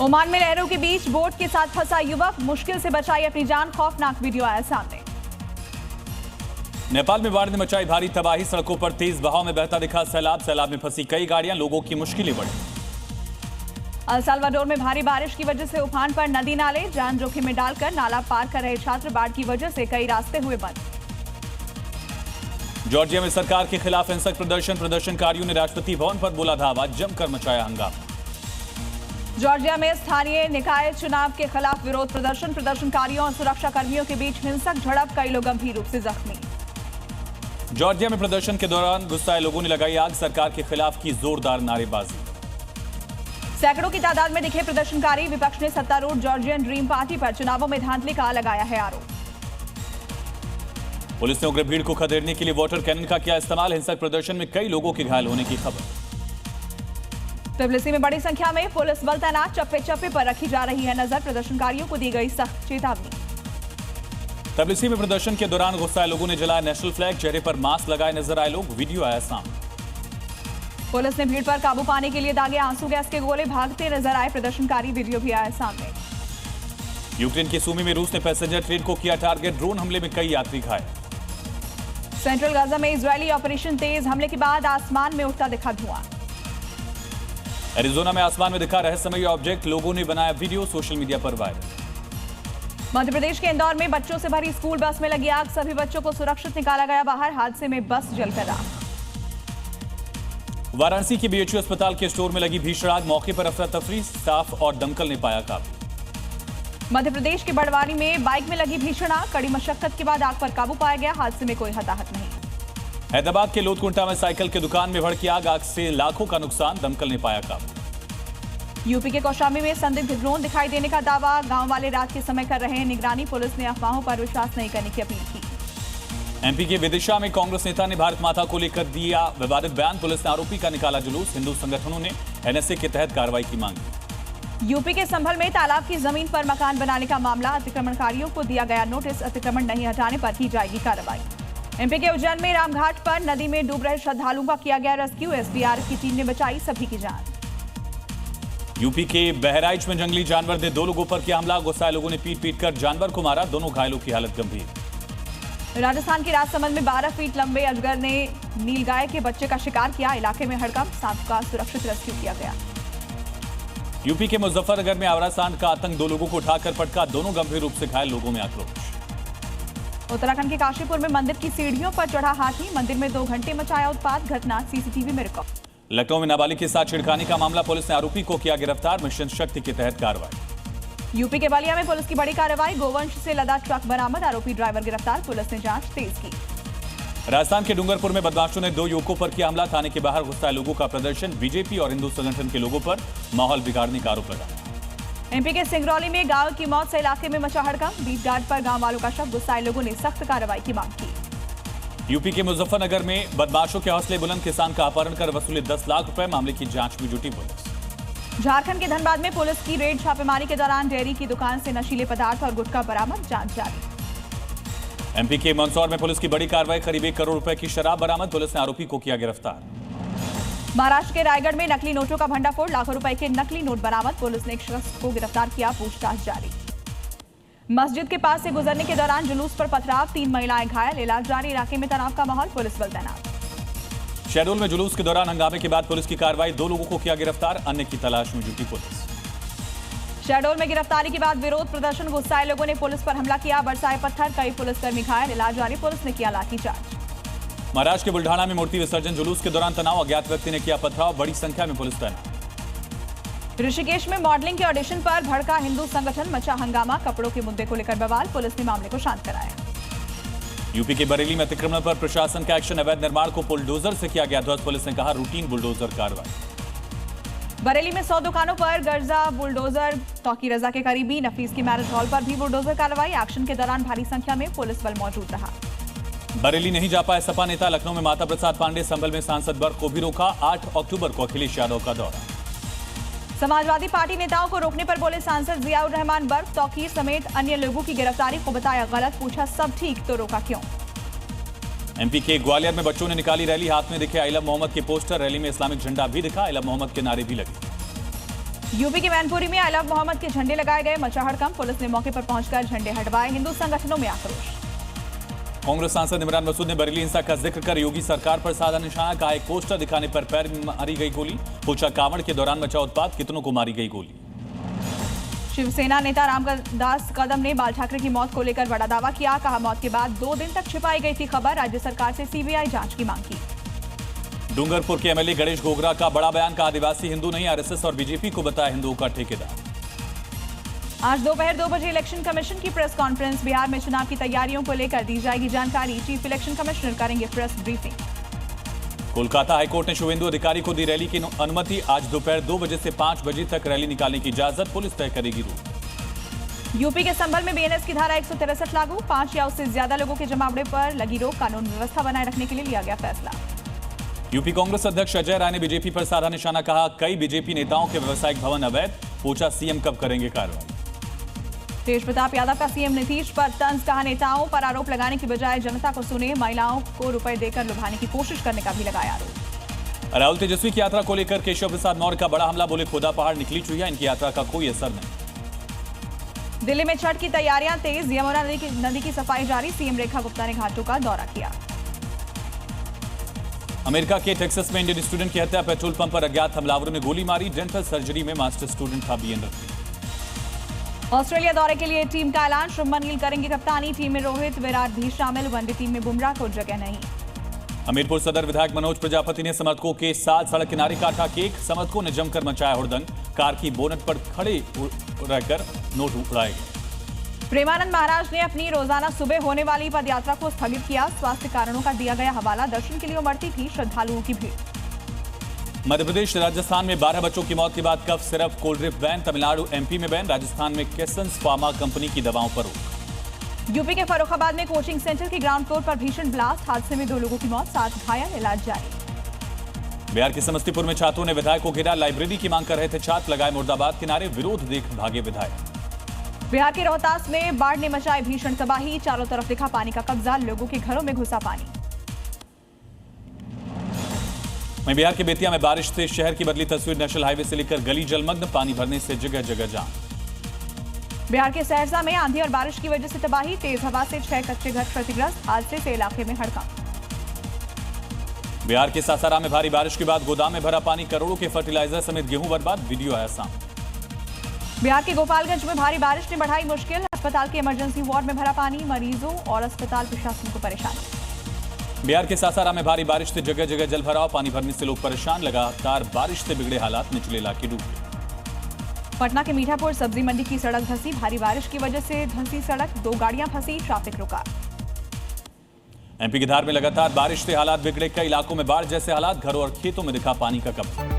Oman में लहरों के बीच बोट के साथ फंसा युवक, मुश्किल से बचाई अपनी जान, खौफनाक वीडियो आया सामने। नेपाल में बाढ़ ने मचाई भारी तबाही, सड़कों पर तेज बहाव में बहता दिखा सैलाब में फंसी कई गाड़ियां, लोगों की मुश्किलें बढ़ी। अल साल्वाडोर में भारी बारिश की वजह से उफान पर नदी नाले, जान जोखिम में डालकर नाला पार कर रहे छात्र, बाढ़ की वजह से कई रास्ते हुए बंद। जॉर्जिया में सरकार के खिलाफ हिंसक प्रदर्शनकारियों ने राष्ट्रपति भवन पर बोला धावा, जमकर मचाया हंगामा। जॉर्जिया में स्थानीय निकाय चुनाव के खिलाफ विरोध प्रदर्शनकारियों और सुरक्षा कर्मियों के बीच हिंसक झड़प, कई लोग गंभीर रूप से जख्मी। जॉर्जिया में प्रदर्शन के दौरान गुस्साए लोगों ने लगाई आग, सरकार के खिलाफ की जोरदार नारेबाजी। सैकड़ों की तादाद में दिखे प्रदर्शनकारी, विपक्ष ने सत्तारूढ़ जॉर्जियन ड्रीम पार्टी पर चुनावों में धांधली का लगाया है आरोप। पुलिस ने उग्र भीड़ को खदेड़ने के लिए वाटर कैनन का किया इस्तेमाल, हिंसक प्रदर्शन में कई लोगों के घायल होने की खबर। ट्बिलिसी में बड़ी संख्या में पुलिस बल तैनात, चप्पे चप्पे पर रखी जा रही है नजर, प्रदर्शनकारियों को दी गई सख्त चेतावनी। ट्बिलिसी में प्रदर्शन के दौरान गुस्साए लोगों ने जलाया नेशनल फ्लैग, चेहरे पर मास्क लगाए नजर आए लोग, वीडियो आया सामने। पुलिस ने भीड़ पर काबू पाने के लिए दागे आंसू गैस के गोले, भागते नजर आए प्रदर्शनकारी, वीडियो भी आया सामने। यूक्रेन के सूमी में रूस ने पैसेंजर ट्रेन को किया टारगेट, ड्रोन हमले में कई यात्री घायल। सेंट्रल गाजा में इजरायली ऑपरेशन तेज, हमले के बाद आसमान में उठता दिखा धुआं। एरिजोना में आसमान में दिखा रहस्यमयी ऑब्जेक्ट, लोगों ने बनाया वीडियो, सोशल मीडिया पर वायरल। मध्य प्रदेश के इंदौर में बच्चों से भरी स्कूल बस में लगी आग, सभी बच्चों को सुरक्षित निकाला गया बाहर, हादसे में बस जलकर राख। वाराणसी के बीएचयू अस्पताल के स्टोर में लगी भीषण आग, मौके पर अफरा तफरी, स्टाफ और दमकल ने पाया काबू। मध्य प्रदेश के बड़वानी में बाइक में लगी भीषण आग, कड़ी मशक्कत के बाद आग पर काबू पाया गया, हादसे में कोई हताहत नहीं। हैदराबाद के लोधकुंटा में साइकिल की दुकान में भड़की आग से लाखों का नुकसान, दमकल ने पाया काबू। यूपी के कौशाम्बी में संदिग्ध ड्रोन दिखाई देने का दावा, गांव वाले रात के समय कर रहे हैं निगरानी, पुलिस ने अफवाहों पर विश्वास नहीं करने की अपील की। एमपी के विदिशा में कांग्रेस नेता ने भारत माता को लेकर दिया विवादित बयान, पुलिस ने आरोपी का निकाला जुलूस, हिंदू संगठनों ने एनएसए के तहत कार्रवाई की मांग की। यूपी के संभल में तालाब की जमीन पर मकान बनाने का मामला, अतिक्रमणकारियों को दिया गया नोटिस, अतिक्रमण नहीं हटाने पर की जाएगी कार्रवाई। एमपी के उज्जैन में रामघाट पर नदी में डूब रहे श्रद्धालुओं का किया गया रेस्क्यू, एसडीआरएफ की टीम ने बचाई सभी की जान। यूपी के बहराइच में जंगली जानवर ने 2 लोगों पर किया हमला, गुस्साए लोगों ने पीट कर जानवर को मारा, दोनों घायलों की हालत गंभीर। राजस्थान की राजसमंद में 12 फीट लंबे अजगर ने नीलगाय के बच्चे का शिकार किया, इलाके में हड़कंप, सांप का सुरक्षित रेस्क्यू किया गया। यूपी के मुजफ्फरनगर में आवरा सांड का आतंक, 2 लोगों को उठाकर पटका, दोनों गंभीर रूप से घायल, लोगों में आक्रोश। उत्तराखंड के काशीपुर में मंदिर की सीढ़ियों पर चढ़ा हाथी, मंदिर में 2 घंटे मचाया उत्पात, घटना सीसीटीवी में रिकॉर्ड। लखनऊ में नाबालिग के साथ छिड़खानी का मामला, पुलिस ने आरोपी को किया गिरफ्तार, मिशन शक्ति के तहत कार्रवाई। यूपी के बलिया में पुलिस की बड़ी कार्रवाई, गोवंश से लदा ट्रक बरामद, आरोपी ड्राइवर गिरफ्तार, पुलिस ने जांच तेज की। राजस्थान के डूंगरपुर में बदमाशों ने 2 युवकों पर किया हमला, थाने के बाहर गुस्साए लोगों का प्रदर्शन, बीजेपी और हिंदू संगठन के लोगों पर माहौल बिगाड़ने का आरोप लगा। एमपी के सिंगरौली में गांव की मौत से इलाके में मचा हड़कंप, बीट गार्ड पर गांव वालों का शव, गुस्साए लोगों ने सख्त कार्रवाई की मांग की। यूपी के मुजफ्फरनगर में बदमाशों के हौसले बुलंद, किसान का अपहरण कर वसूले 10 लाख रुपए, मामले की जांच में जुटी पुलिस। झारखंड के धनबाद में पुलिस की रेड छापेमारी के दौरान डेयरी की दुकान से नशीले पदार्थ और गुटखा बरामद, जांच जारी। एमपी के मंदसौर में पुलिस की बड़ी कार्रवाई, करीब 1 करोड़ रुपए की शराब बरामद, पुलिस ने आरोपी को किया गिरफ्तार। महाराष्ट्र के रायगढ़ में नकली नोटों का भंडाफोड़, लाखों रुपए के नकली नोट बरामद, पुलिस ने एक शख्स को गिरफ्तार किया, पूछताछ जारी। मस्जिद के पास से गुजरने के दौरान जुलूस पर पथराव, 3 महिलाएं घायल, इलाज जारी, इलाके में तनाव का माहौल, पुलिस बल तैनात। शहडोल में जुलूस के दौरान हंगामे के बाद पुलिस की कार्रवाई, 2 लोगों को किया गिरफ्तार, अन्य की तलाश में जुटी पुलिस। शहडोल में गिरफ्तारी के बाद विरोध प्रदर्शन, गुस्साए लोगों ने पुलिस पर हमला किया, बरसाए पत्थर, कई पुलिसकर्मी घायल, इलाज जारी, पुलिस ने किया लाठीचार्ज। महाराष्ट्र के बुल्ढाना में मूर्ति विसर्जन जुलूस के दौरान तनाव, अज्ञात व्यक्ति ने किया पथराव, बड़ी संख्या में पुलिस तैनात। ऋषिकेश में मॉडलिंग के ऑडिशन पर भड़का हिंदू संगठन, मचा हंगामा, कपड़ों के मुद्दे को लेकर बवाल, पुलिस ने मामले को शांत कराया। यूपी के बरेली में अतिक्रमण पर प्रशासन का एक्शन, अवैध निर्माण को बुलडोजर से किया गया ध्वस्त, पुलिस ने कहा रूटीन बुलडोजर कार्रवाई। बरेली में 100 दुकानों पर गर्जा बुलडोजर, तौकी रजा के करीबी नफीस की मैरिज हॉल पर भी बुलडोजर कार्रवाई, एक्शन के दौरान भारी संख्या में पुलिस बल मौजूद रहा। बरेली नहीं जा पाए सपा नेता, लखनऊ में माता प्रसाद पांडे, संभल में सांसद वर्ग को भी रोका, 8 अक्टूबर को अखिलेश यादव का दौरा। समाजवादी पार्टी नेताओं को रोकने पर बोले सांसद जियाउर रहमान, बर्फ, तौकीर समेत अन्य लोगों की गिरफ्तारी को बताया गलत, पूछा सब ठीक तो रोका क्यों। एमपी के ग्वालियर में बच्चों ने निकाली रैली, हाथ में दिखे आई लव मोहम्मद के पोस्टर, रैली में इस्लामिक झंडा भी दिखा, आई लव मोहम्मद के नारे भी लगे। यूपी के मैनपुरी में आई लव मोहम्मद के झंडे लगाए गए, मचा हड़कंप। पुलिस ने मौके पर पहुंचकर झंडे हटवाए। हिंदू संगठनों में आक्रोश। कांग्रेस सांसद इमरान मसूद ने बरेली हिंसा का जिक्र कर योगी सरकार पर साधा निशाना। कहा एक पोस्टर दिखाने पर पैर में मारी गई गोली। पूछा कांवड़ के दौरान मचा उत्पात, कितनों को मारी गई गोली। शिवसेना नेता रामदास कदम ने बाल ठाकरे की मौत को लेकर बड़ा दावा किया। कहा मौत के बाद 2 दिन तक छिपाई गई थी खबर। राज्य सरकार से सीबीआई जांच की मांग की। डूंगरपुर के एमएलए गणेश घोगरा का बड़ा बयान। का आदिवासी हिंदू नहीं, आरएसएस और बीजेपी को बताया हिंदुओं का ठेकेदार। आज दोपहर 2 बजे इलेक्शन कमीशन की प्रेस कॉन्फ्रेंस। बिहार में चुनाव की तैयारियों को लेकर दी जाएगी जानकारी। चीफ इलेक्शन कमिश्नर करेंगे प्रेस ब्रीफिंग। कोलकाता हाईकोर्ट ने शुभेंदु अधिकारी को दी रैली की अनुमति। आज दोपहर 2 बजे से 5 बजे तक रैली निकालने की इजाजत। पुलिस तय करेगी रूट। यूपी के संभल में बीएनएस की धारा 163 लागू। 5 या उससे ज्यादा लोगों के जमावड़े पर लगी रोक। कानून व्यवस्था बनाए रखने के लिए लिया गया फैसला। यूपी कांग्रेस अध्यक्ष अजय राय ने बीजेपी पर साधा निशाना। कहा कई बीजेपी नेताओं के व्यवसायिक भवन अवैध। पूछा सीएम कब करेंगे कार्रवाई। तेज प्रताप यादव का सीएम नीतीश पर तंज। कहा नेताओं पर आरोप लगाने की बजाय जनता को सुने। महिलाओं को रुपए देकर लुभाने की कोशिश करने का भी लगाया आरोप। राहुल तेजस्वी की यात्रा को लेकर केशव प्रसाद मौर्य का बड़ा हमला। बोले खोदा पहाड़ निकली चुहिया, इनकी यात्रा का कोई असर नहीं। दिल्ली में छठ की तैयारियां तेज। यमुना नदी की सफाई जारी। सीएम रेखा गुप्ता ने घाटों का दौरा किया। अमेरिका के टेक्सास में इंडियन स्टूडेंट की हत्या। पेट्रोल पंप पर अज्ञात हमलावरों ने गोली मारी। डेंटल सर्जरी में मास्टर स्टूडेंट था बीएनएस। ऑस्ट्रेलिया दौरे के लिए टीम का ऐलान। शुभमन गिल करेंगे कप्तानी। टीम में रोहित, विराट भी शामिल। वनडे टीम में बुमराह को जगह नहीं। हमीरपुर सदर विधायक मनोज प्रजापति ने समर्थकों के साथ सड़क किनारे काटा केक। समर्थकों ने जमकर मचाया हुड़दंग। कार की बोनट पर खड़े रहकर नोट उड़ाए गए। प्रेमानंद महाराज ने अपनी रोजाना सुबह होने वाली पदयात्रा को स्थगित किया। स्वास्थ्य कारणों का दिया गया हवाला। दर्शन के लिए उमड़ती थी श्रद्धालुओं की भीड़। मध्य प्रदेश राजस्थान में 12 बच्चों की मौत के बाद cough syrup cold drink ban. Tamil Nadu MP में बैन। राजस्थान में केसन्स फार्मा कंपनी की दवाओं पर रोक। यूपी के फर्रुखाबाद में कोचिंग सेंटर के ग्राउंड फ्लोर पर भीषण ब्लास्ट। हादसे में 2 लोगों की मौत, 7 घायल। इलाज जारी। बिहार के समस्तीपुर में छात्रों ने विधायक को घेरा। लाइब्रेरी की मांग कर रहे थे छात्र। लगाए मुर्दाबाद के नारे। विरोध देख भागे विधायक। बिहार के रोहतास में बाढ़ ने मचाई भीषण तबाही। चारों तरफ दिखा पानी का कब्जा। लोगों के घरों में घुसा पानी। वहीं बिहार के बेतिया में बारिश से शहर की बदली तस्वीर। नेशनल हाईवे से लेकर गली जलमग्न। पानी भरने से जगह जगह जाम। बिहार के सहरसा में आंधी और बारिश की वजह से तबाही। तेज हवा से 6 कच्चे घर क्षतिग्रस्त। हादसे से इलाके में हड़कंप। बिहार के सासाराम में भारी बारिश के बाद गोदाम में भरा पानी। करोड़ों के फर्टिलाइजर समेत गेहूं बर्बाद। वीडियो आया सामने। बिहार के गोपालगंज में भारी बारिश ने बढ़ाई मुश्किल। अस्पताल के इमरजेंसी वार्ड में भरा पानी। मरीजों और अस्पताल प्रशासन को परेशानी। बिहार के सासाराम में भारी बारिश से जगह जगह जल भराव। पानी भरने से लोग परेशान। लगातार बारिश से बिगड़े हालात। निचले इलाके डूबे। पटना के मीठापुर सब्जी मंडी की सड़क धंसी। भारी बारिश की वजह से धंसी सड़क। 2 गाड़ियां फंसी। ट्रैफिक रुका। एमपी के धार में लगातार बारिश से हालात बिगड़े। कई इलाकों में बाढ़ जैसे हालात। घरों और खेतों में दिखा पानी का कब्जा।